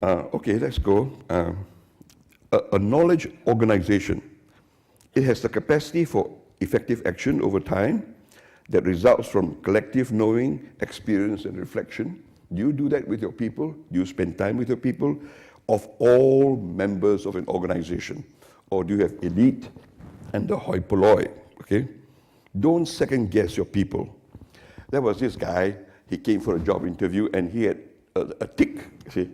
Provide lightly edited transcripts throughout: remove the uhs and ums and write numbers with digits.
Okay, let's go. A knowledge organization. It has the capacity for effective action over time that results from collective knowing, experience, and reflection. Do you do that with your people? Do you spend time with your people? Of all members of an organization? Or do you have elite and the hoi polloi? Okay? Don't second guess your people. There was this guy, he came for a job interview and he had a tick, see.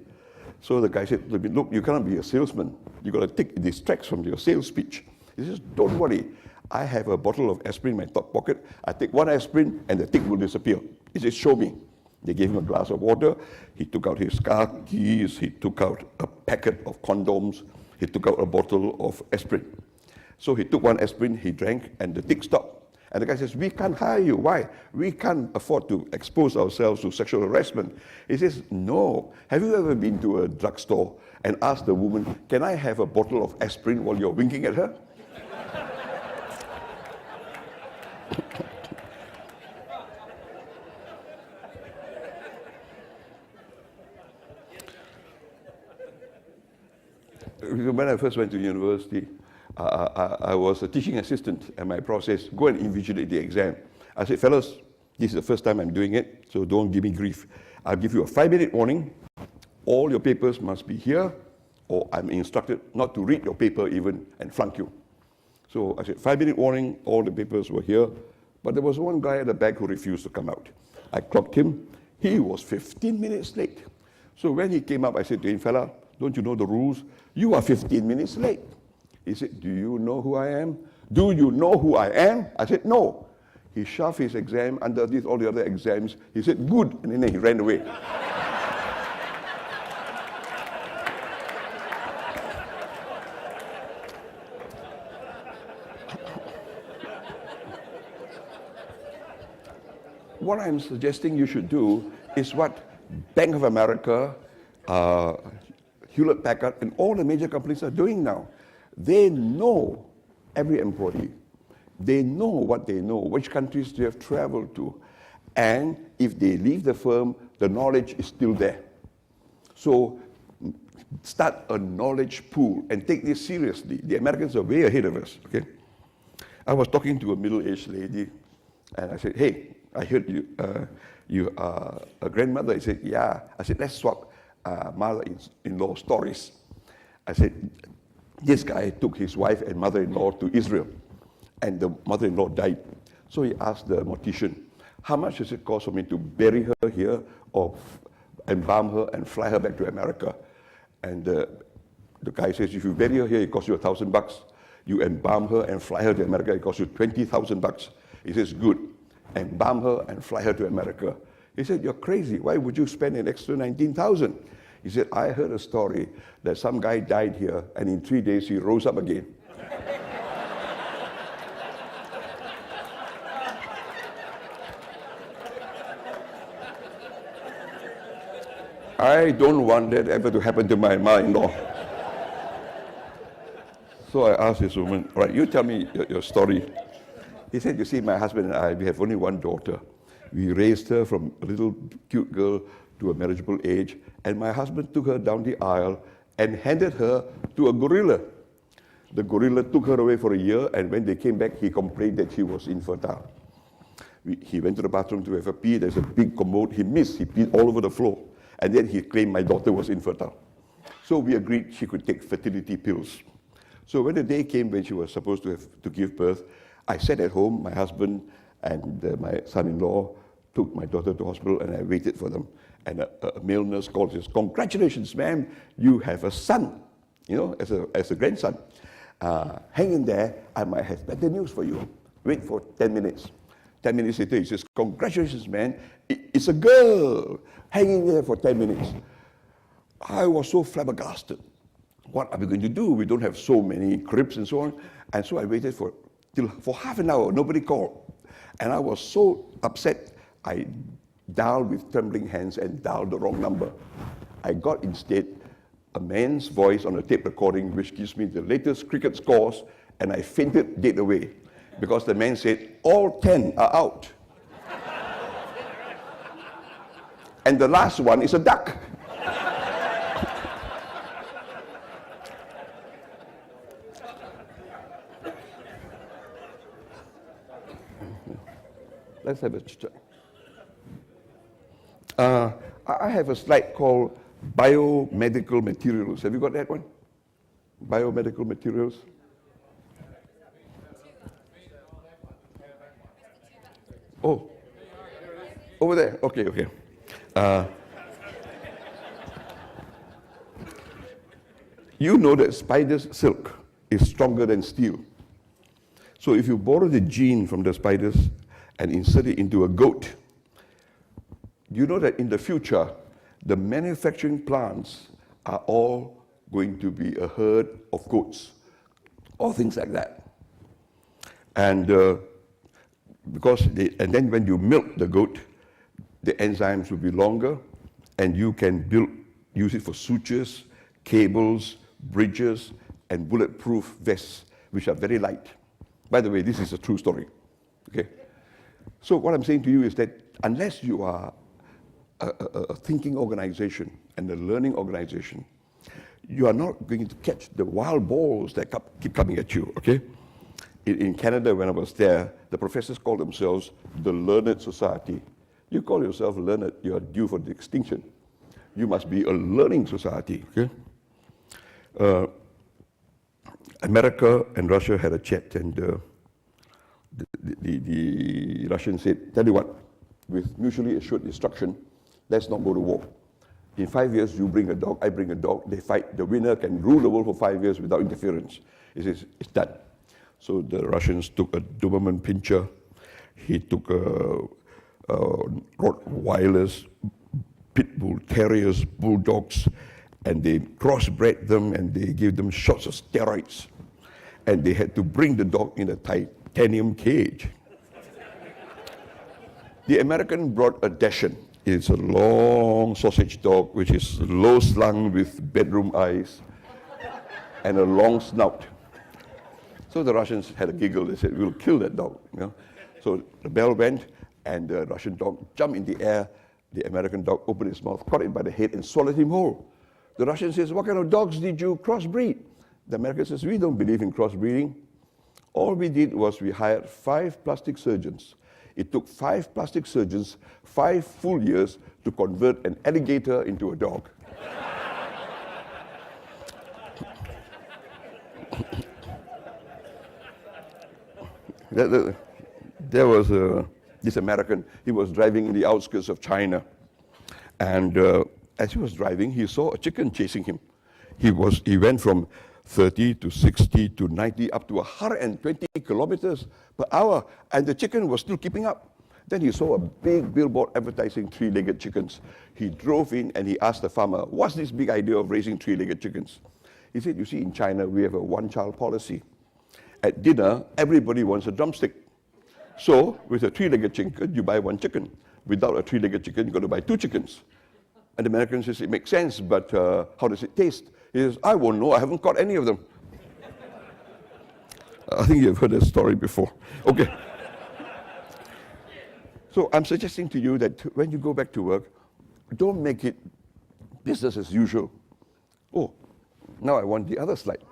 So the guy said, look, you cannot be a salesman. You got a tick, it distracts from your sales speech. He says, don't worry, I have a bottle of aspirin in my top pocket. I take one aspirin and the tick will disappear. He says, show me. They gave him a glass of water. He took out his car keys. He took out a packet of condoms. He took out a bottle of aspirin. So he took one aspirin, he drank, and the tick stopped. And the guy says, we can't hire you. Why? We can't afford to expose ourselves to sexual harassment. He says, no. Have you ever been to a drugstore and asked the woman, can I have a bottle of aspirin while you're winking at her? When I first went to university, I was a teaching assistant, and my prof says, go and invigilate the exam. I said, fellas, this is the first time I'm doing it, so don't give me grief. I'll give you a 5-minute warning. All your papers must be here, or I'm instructed not to read your paper even and flunk you. So I said, 5-minute warning, all the papers were here, but there was one guy at the back who refused to come out. I clocked him. He was 15 minutes late. So when he came up, I said to him, fella, don't you know the rules? You are 15 minutes late. He said, do you know who I am? Do you know who I am? I said, no. He shoved his exam underneath all the other exams. He said, good, and then he ran away. What I'm suggesting you should do is what Bank of America, Hewlett-Packard, and all the major companies are doing now. They know every employee. They know what they know, which countries they have traveled to. And if they leave the firm, the knowledge is still there. So start a knowledge pool and take this seriously. The Americans are way ahead of us, okay? I was talking to a middle-aged lady, and I said, hey, I heard you are a grandmother. He said, yeah. I said, let's swap mother-in-law stories. I said, this guy took his wife and mother-in-law to Israel, and the mother-in-law died. So he asked the mortician, how much does it cost for me to bury her here or embalm her and fly her back to America? And the guy says, if you bury her here, it costs you $1,000. You embalm her and fly her to America, it costs you $20,000. He says, good. Embalm her and fly her to America. He said, you're crazy. Why would you spend an extra $19,000? He said, I heard a story that some guy died here, and in 3 days he rose up again. I don't want that ever to happen to my mother-in-law. So I asked this woman, all right, you tell me your story. He said, you see, my husband and I, we have only one daughter. We raised her from a little cute girl to a marriageable age, and my husband took her down the aisle and handed her to a gorilla. The gorilla took her away for a year, and when they came back, he complained that she was infertile. He went to the bathroom to have a pee. There's a big commode. He missed. He peed all over the floor. And then he claimed my daughter was infertile. So we agreed she could take fertility pills. So when the day came when she was supposed to give birth, I sat at home, my husband and my son-in-law took my daughter to hospital, and I waited for them. And a male nurse called and says, congratulations, ma'am, you have a son, you know, as a grandson. Hang in there, I might have better news for you. Wait for 10 minutes. 10 minutes later, he says, congratulations, man, it's a girl. Hang in there for 10 minutes. I was so flabbergasted. What are we going to do? We don't have so many cribs and so on. And so I waited for half an hour, nobody called. And I was so upset, I dialed with trembling hands and dialed the wrong number. I got instead a man's voice on a tape recording which gives me the latest cricket scores, and I fainted dead away because the man said, all 10 are out. And the last one is a duck. Let's have a chat. I have a slide called biomedical materials. Have you got that one? Biomedical materials. Oh, over there. Okay, okay. You know that spider's silk is stronger than steel. So if you borrow the gene from the spiders and insert it into a goat, you know that in the future, the manufacturing plants are all going to be a herd of goats, or things like that. And and then when you milk the goat, the enzymes will be longer, and you can use it for sutures, cables, bridges, and bulletproof vests, which are very light. By the way, this is a true story. Okay. So what I'm saying to you is that unless you are a thinking organization and a learning organization, you are not going to catch the wild balls that keep coming at you, okay? In Canada, when I was there, the professors called themselves the Learned Society. You call yourself learned, you are due for extinction. You must be a learning society, okay? America and Russia had a chat, and the Russians said, tell you what, with mutually assured destruction, let's not go to war. In 5 years, you bring a dog, I bring a dog, they fight, the winner can rule the world for 5 years without interference. He says, it's done. So the Russians took a Doberman Pinscher, he took Rottweilers, Pit Bull Terriers, Bulldogs, and they crossbred them and they gave them shots of steroids. And they had to bring the dog in a titanium cage. The American brought a Dachshund. It's a long sausage dog, which is low slung with bedroom eyes and a long snout. So the Russians had a giggle. They said, we'll kill that dog. You know? So the bell went, and the Russian dog jumped in the air. The American dog opened its mouth, caught him by the head, and swallowed him whole. The Russian says, what kind of dogs did you crossbreed? The American says, we don't believe in crossbreeding. All we did was we hired 5 plastic surgeons. It took 5 plastic surgeons 5 full years to convert an alligator into a dog. There was this American, he was driving in the outskirts of China. And as he was driving, he saw a chicken chasing him. He went from 30 to 60 to 90, up to 120 kilometers per hour, and the chicken was still keeping up. Then he saw a big billboard advertising 3-legged chickens. He drove in and he asked the farmer, what's this big idea of raising 3-legged chickens? He said, you see, in China, we have a one-child policy. At dinner, everybody wants a drumstick. So, with a 3-legged chicken, you buy 1 chicken. Without a 3-legged chicken, you've got to buy 2 chickens. And the American says, it makes sense, but how does it taste? He says, I won't know, I haven't caught any of them. I think you've heard that story before. Okay. So I'm suggesting to you that when you go back to work, don't make it business as usual. Oh, now I want the other slide.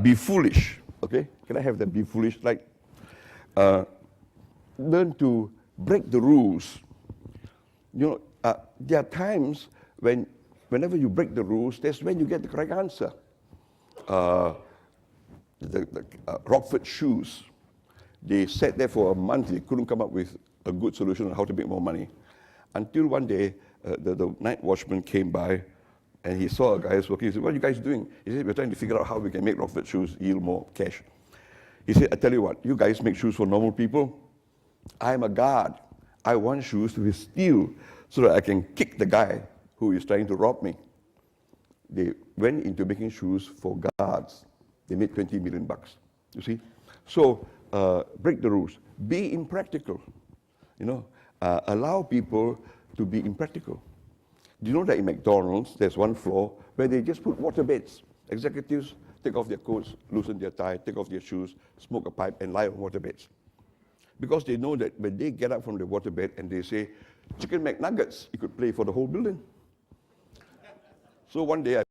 Be foolish, okay? Can I have that be foolish slide? Learn to break the rules. You know, there are times whenever you break the rules, that's when you get the correct answer. Rockford shoes, they sat there for a month, they couldn't come up with a good solution on how to make more money. Until one day, the night watchman came by and he saw a guy who's working. He said, what are you guys doing? He said, we're trying to figure out how we can make Rockford shoes yield more cash. He said, I tell you what, you guys make shoes for normal people. I'm a guard. I want shoes with steel so that I can kick the guy who is trying to rob me. They went into making shoes for guards. They made $20 million, you see? So, break the rules. Be impractical, you know? Allow people to be impractical. Do you know that in McDonald's, there's one floor where they just put water beds. Executives take off their coats, loosen their tie, take off their shoes, smoke a pipe, and lie on water beds. Because they know that when they get up from the water bed and they say, Chicken McNuggets, you could play for the whole building. So one day I